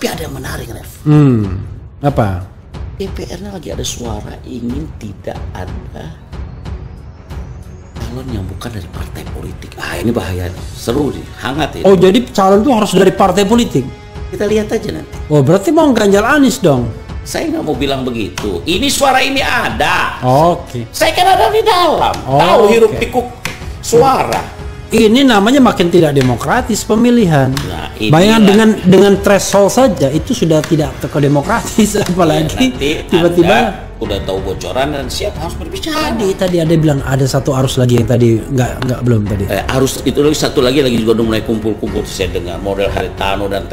Tapi ada yang menarik, Ref. Apa? DPR-nya lagi ada suara ingin tidak ada calon yang bukan dari partai politik. Ini bahaya, seru nih, hangat ini. Oh, jadi calon itu harus dari partai politik? Kita lihat aja nanti. Oh, berarti mau ganjal Anies dong? Saya nggak mau bilang begitu. Ini suara ini ada. Oke. Saya kan ada di dalam. Tahu hiruk pikuk suara. Ini namanya makin tidak demokratis pemilihan. Nah, bayangan dengan threshold saja itu sudah tidak demokratis, apalagi tiba-tiba udah tahu bocoran dan siap harus berbicara. Tadi ada bilang ada satu arus lagi yang tadi nggak belum tadi. Arus itu lagi satu lagi juga udah mulai kumpul-kumpul, saya dengar model Haritano dan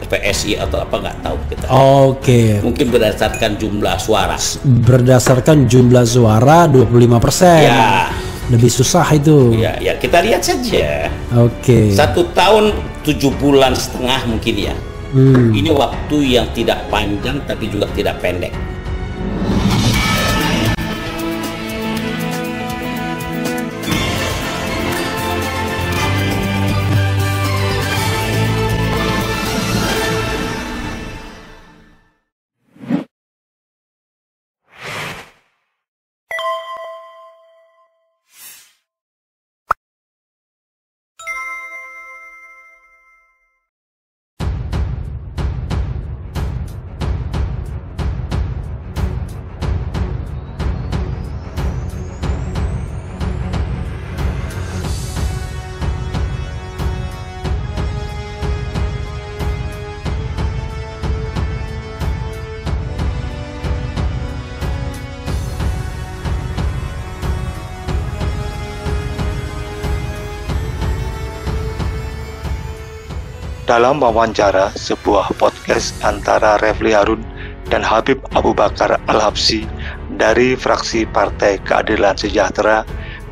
PSI atau apa nggak tahu kita. Oke. Mungkin berdasarkan jumlah suara. Berdasarkan jumlah suara 25%. Ya. Lebih susah itu. Ya kita lihat saja. Oke. 1 tahun 7 bulan setengah mungkin ya. Ini waktu yang tidak panjang tapi juga tidak pendek. Dalam wawancara sebuah podcast antara Refli Harun dan Habib Abu Bakar Al-Habsyi dari fraksi Partai Keadilan Sejahtera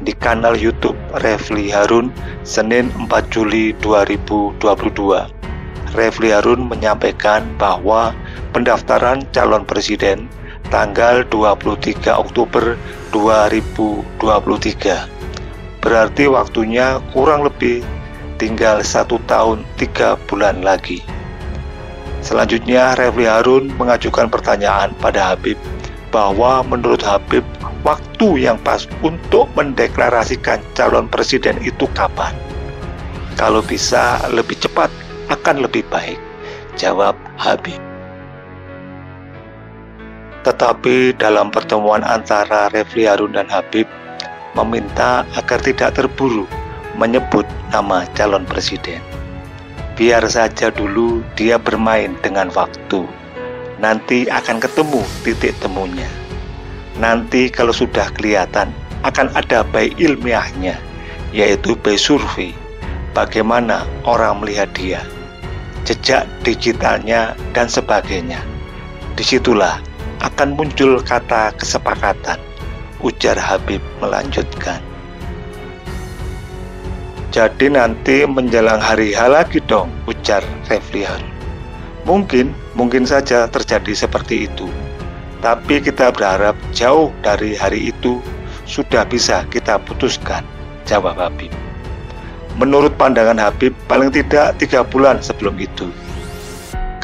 di kanal YouTube Refli Harun Senin 4 Juli 2022. Refli Harun menyampaikan bahwa pendaftaran calon presiden tanggal 23 Oktober 2023 berarti waktunya kurang lebih tinggal 1 tahun 3 bulan lagi. Selanjutnya Refli Harun mengajukan pertanyaan pada Habib bahwa menurut Habib waktu yang pas untuk mendeklarasikan calon presiden itu kapan? Kalau bisa lebih cepat akan lebih baik, jawab Habib. Tetapi dalam pertemuan antara Refli Harun dan Habib meminta agar tidak terburu menyebut nama calon presiden. Biar saja dulu dia bermain dengan waktu. Nanti akan ketemu titik temunya. Nanti kalau sudah kelihatan akan ada by ilmiahnya, yaitu by survei. Bagaimana orang melihat dia, jejak digitalnya dan sebagainya. Disitulah akan muncul kata kesepakatan, ujar Habib melanjutkan. Jadi nanti menjelang hari H lagi dong, ujar Refli Harun. Mungkin saja terjadi seperti itu. Tapi kita berharap jauh dari hari itu sudah bisa kita putuskan, jawab Habib. Menurut pandangan Habib, paling tidak 3 bulan sebelum itu.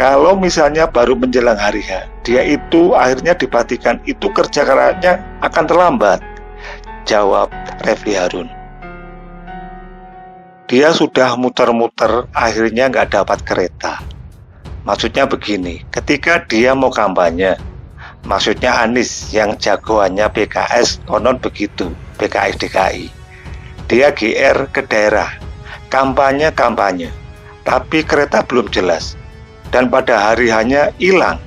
Kalau misalnya baru menjelang hari H, dia itu akhirnya dipastikan itu kerja kerasnya akan terlambat, jawab Refli Harun. Dia sudah muter-muter, akhirnya nggak dapat kereta. Maksudnya begini, ketika dia mau kampanye, maksudnya Anies yang jagoannya PKS, konon begitu, PKS DKI. Dia GR ke daerah, kampanye, tapi kereta belum jelas. Dan pada hari hanya hilang,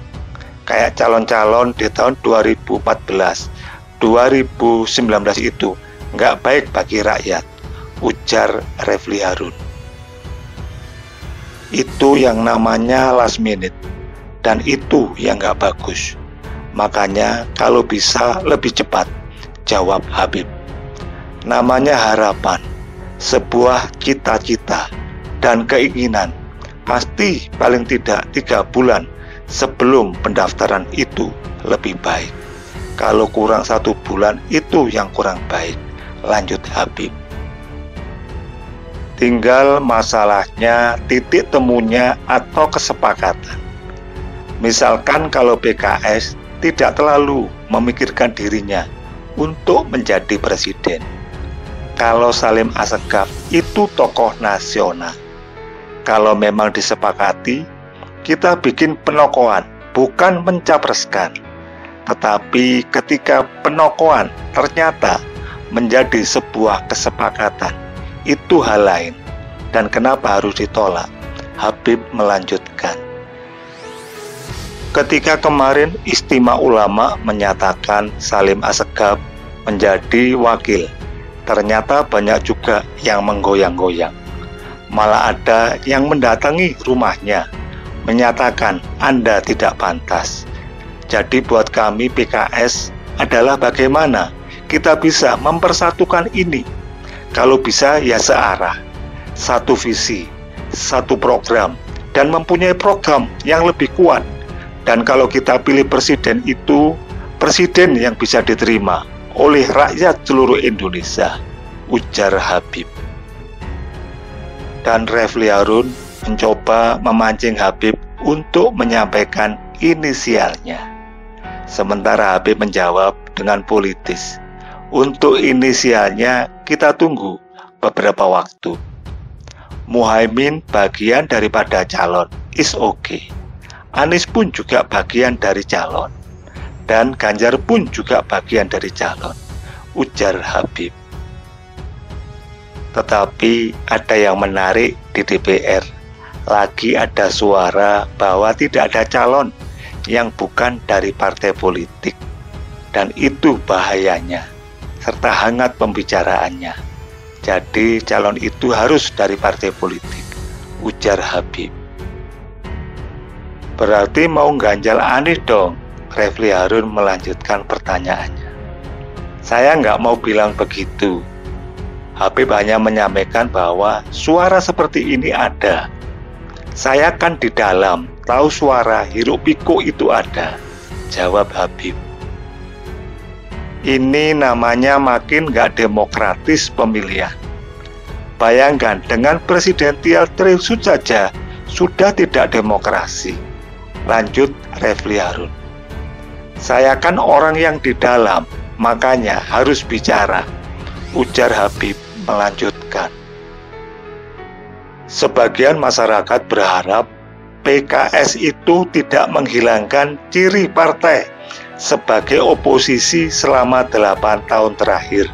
kayak calon-calon di tahun 2014, 2019 itu, nggak baik bagi rakyat, ujar Refli Harun. Itu yang namanya last minute, dan itu yang gak bagus. Makanya kalau bisa lebih cepat, jawab Habib. Namanya harapan, sebuah cita-cita dan keinginan, pasti paling tidak 3 bulan sebelum pendaftaran itu lebih baik. Kalau kurang 1 bulan itu yang kurang baik, lanjut Habib. Tinggal masalahnya titik temunya atau kesepakatan. Misalkan kalau PKS tidak terlalu memikirkan dirinya untuk menjadi presiden. Kalau Salim Assegaf itu tokoh nasional. Kalau memang disepakati, kita bikin penokohan, bukan mencapreskan. Tetapi ketika penokohan ternyata menjadi sebuah kesepakatan, itu hal lain. Dan kenapa harus ditolak? Habib melanjutkan. Ketika kemarin Istimewa Ulama menyatakan Salim Assegaf menjadi wakil, ternyata banyak juga yang menggoyang-goyang. Malah ada yang mendatangi rumahnya, menyatakan Anda tidak pantas. Jadi buat kami PKS adalah bagaimana kita bisa mempersatukan ini. Kalau bisa ya searah, satu visi, satu program, dan mempunyai program yang lebih kuat. Dan kalau kita pilih presiden itu, presiden yang bisa diterima oleh rakyat seluruh Indonesia, ujar Habib. Dan Refli Harun mencoba memancing Habib untuk menyampaikan inisialnya. Sementara Habib menjawab dengan politis, untuk inisialnya kita tunggu beberapa waktu. Muhaimin bagian daripada calon, is okay. Anies pun juga bagian dari calon, dan Ganjar pun juga bagian dari calon, ujar Habib. Tetapi ada yang menarik di DPR. Lagi ada suara bahwa tidak ada calon yang bukan dari partai politik. Dan itu bahayanya, serta hangat pembicaraannya. Jadi calon itu harus dari partai politik, ujar Habib. Berarti mau ganjal Anies dong, Refli Harun melanjutkan pertanyaannya. Saya nggak mau bilang begitu. Habib hanya menyampaikan bahwa suara seperti ini ada. Saya kan di dalam, tahu suara hiruk pikuk itu ada, jawab Habib. Ini namanya makin nggak demokratis pemilihan. Bayangkan dengan presidensial threshold saja sudah tidak demokrasi. Lanjut Refli Harun. Saya kan orang yang di dalam, makanya harus bicara, ujar Habib melanjutkan. Sebagian masyarakat berharap PKS itu tidak menghilangkan ciri partai sebagai oposisi selama 8 tahun terakhir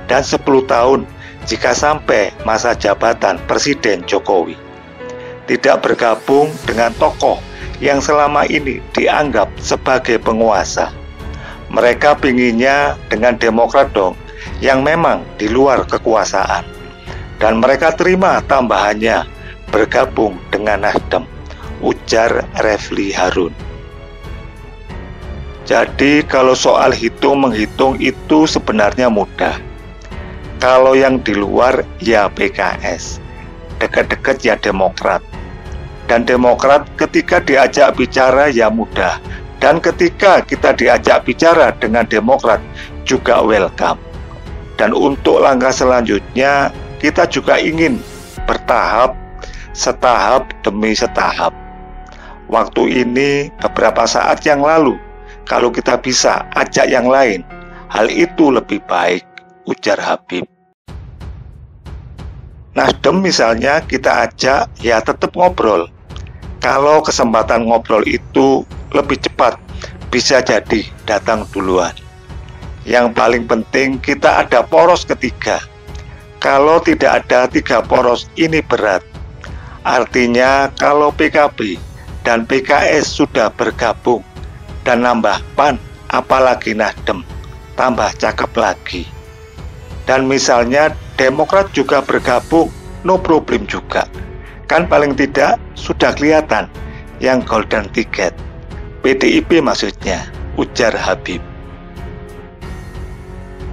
dan 10 tahun jika sampai masa jabatan Presiden Jokowi. Tidak bergabung dengan tokoh yang selama ini dianggap sebagai penguasa. Mereka pinginnya dengan Demokrat dong, yang memang di luar kekuasaan. Dan mereka terima tambahannya bergabung dengan Nasdem, ujar Refli Harun. Jadi kalau soal hitung-menghitung itu sebenarnya mudah. Kalau yang di luar ya PKS, dekat-dekat ya Demokrat. Dan Demokrat ketika diajak bicara ya mudah. Dan ketika kita diajak bicara dengan Demokrat juga welcome. Dan untuk langkah selanjutnya kita juga ingin bertahap, setahap demi setahap. Waktu ini beberapa saat yang lalu, kalau kita bisa ajak yang lain, hal itu lebih baik, ujar Habib. Nasdem misalnya kita ajak ya tetap ngobrol. Kalau kesempatan ngobrol itu lebih cepat, bisa jadi datang duluan. Yang paling penting kita ada poros ketiga. Kalau tidak ada 3 poros ini berat. Artinya kalau PKB dan PKS sudah bergabung dan nambah PAN, apalagi Nasdem, tambah cakep lagi. Dan misalnya Demokrat juga bergabung, no problem juga. Kan paling tidak sudah kelihatan yang golden ticket. PDIP maksudnya, ujar Habib.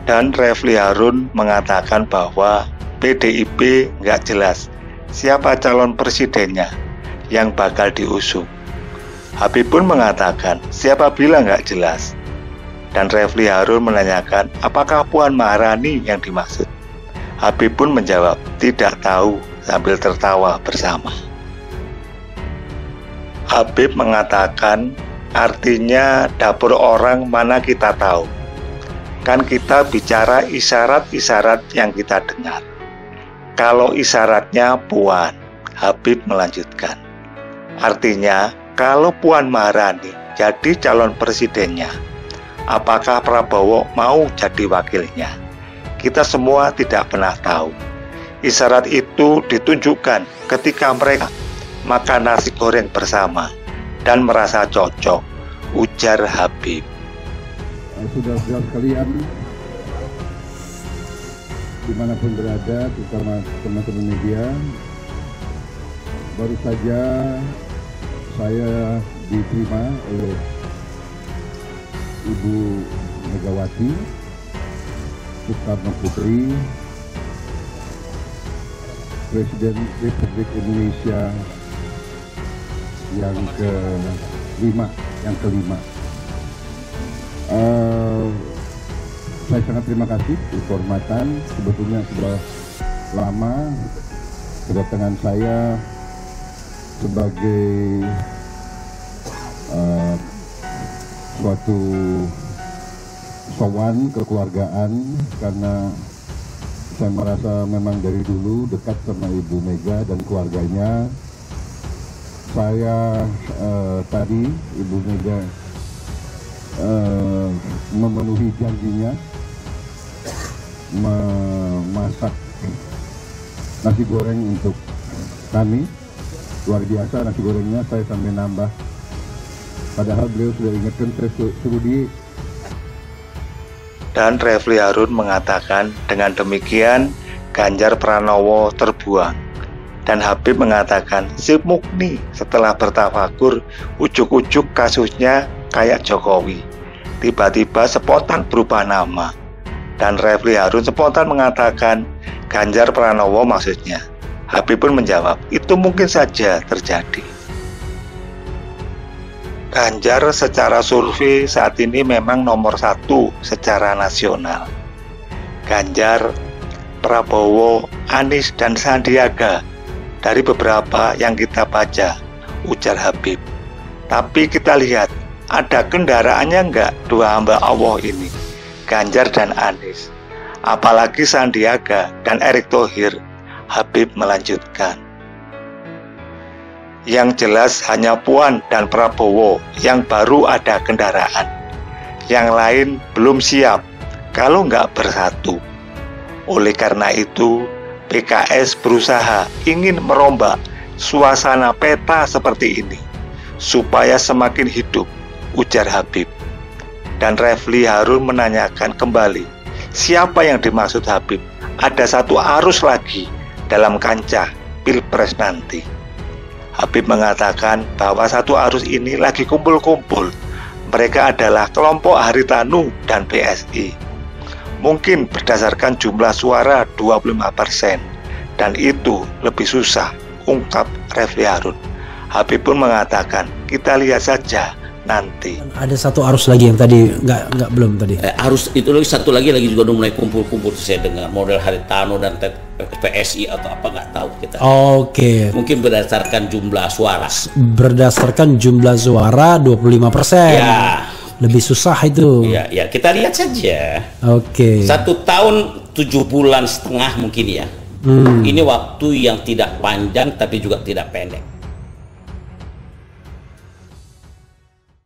Dan Refli Harun mengatakan bahwa PDIP nggak jelas siapa calon presidennya yang bakal diusung. Habib pun mengatakan siapa bilang nggak jelas. Dan Refli Harun menanyakan apakah Puan Maharani yang dimaksud. Habib pun menjawab tidak tahu sambil tertawa bersama. Habib mengatakan artinya dapur orang mana kita tahu. Kan kita bicara isyarat-isyarat yang kita dengar. Kalau isyaratnya Puan, Habib melanjutkan. Artinya kalau Puan Maharani jadi calon presidennya, apakah Prabowo mau jadi wakilnya? Kita semua tidak pernah tahu. Isyarat itu ditunjukkan ketika mereka makan nasi goreng bersama dan merasa cocok, ujar Habib. Saudara-saudara sekalian, dimanapun berada, terutama teman-teman media, baru saja saya diterima oleh Ibu Megawati Soekarno Putri, Presiden Republik Indonesia yang kelima. Saya sangat terima kasih kehormatan. Sebetulnya sudah lama kedatangan saya sebagai suatu sowan kekeluargaan, karena saya merasa memang dari dulu dekat sama Ibu Mega dan keluarganya. Saya tadi Ibu Mega memenuhi janjinya memasak nasi goreng untuk kami. Luar biasa nasi gorengnya, saya sampai nambah. Padahal beliau sudah ingatkan saya suruh di. Dan Refli Harun mengatakan dengan demikian Ganjar Pranowo terbuang. Dan Habib mengatakan si Mukni setelah bertafakur ujuk-ujuk kasusnya kayak Jokowi. Tiba-tiba spontan berubah nama. Dan Refli Harun spontan mengatakan Ganjar Pranowo maksudnya. Habib pun menjawab, itu mungkin saja terjadi. Ganjar secara survei saat ini memang nomor 1 secara nasional. Ganjar, Prabowo, Anies, dan Sandiaga dari beberapa yang kita baca, ujar Habib. Tapi kita lihat, ada kendaraannya enggak dua hamba Allah ini, Ganjar dan Anies. Apalagi Sandiaga dan Erick Thohir. Habib melanjutkan. Yang jelas hanya Puan dan Prabowo yang baru ada kendaraan. Yang lain belum siap kalau nggak bersatu. Oleh karena itu, PKS berusaha ingin merombak suasana peta seperti ini supaya semakin hidup, ujar Habib. Dan Refli Harun menanyakan kembali, siapa yang dimaksud Habib? Ada satu arus lagi dalam kancah Pilpres nanti. Habib mengatakan bahwa satu arus ini lagi kumpul-kumpul. Mereka adalah kelompok Haritanu dan PSI. Mungkin berdasarkan jumlah suara 25%, dan itu lebih susah, ungkap Refli Harun. Habib pun mengatakan, kita lihat saja nanti. Ada satu arus lagi yang tadi nggak belum tadi. Arus itu lagi satu lagi juga udah mulai kumpul-kumpul, saya dengar model Haritano dan PSI atau apa nggak tahu kita. Oke. Mungkin berdasarkan jumlah suara. Berdasarkan jumlah suara 25%. Ya. Lebih susah itu. Ya kita lihat saja. Oke. 1 tahun 7 bulan setengah mungkin ya. Ini waktu yang tidak panjang tapi juga tidak pendek.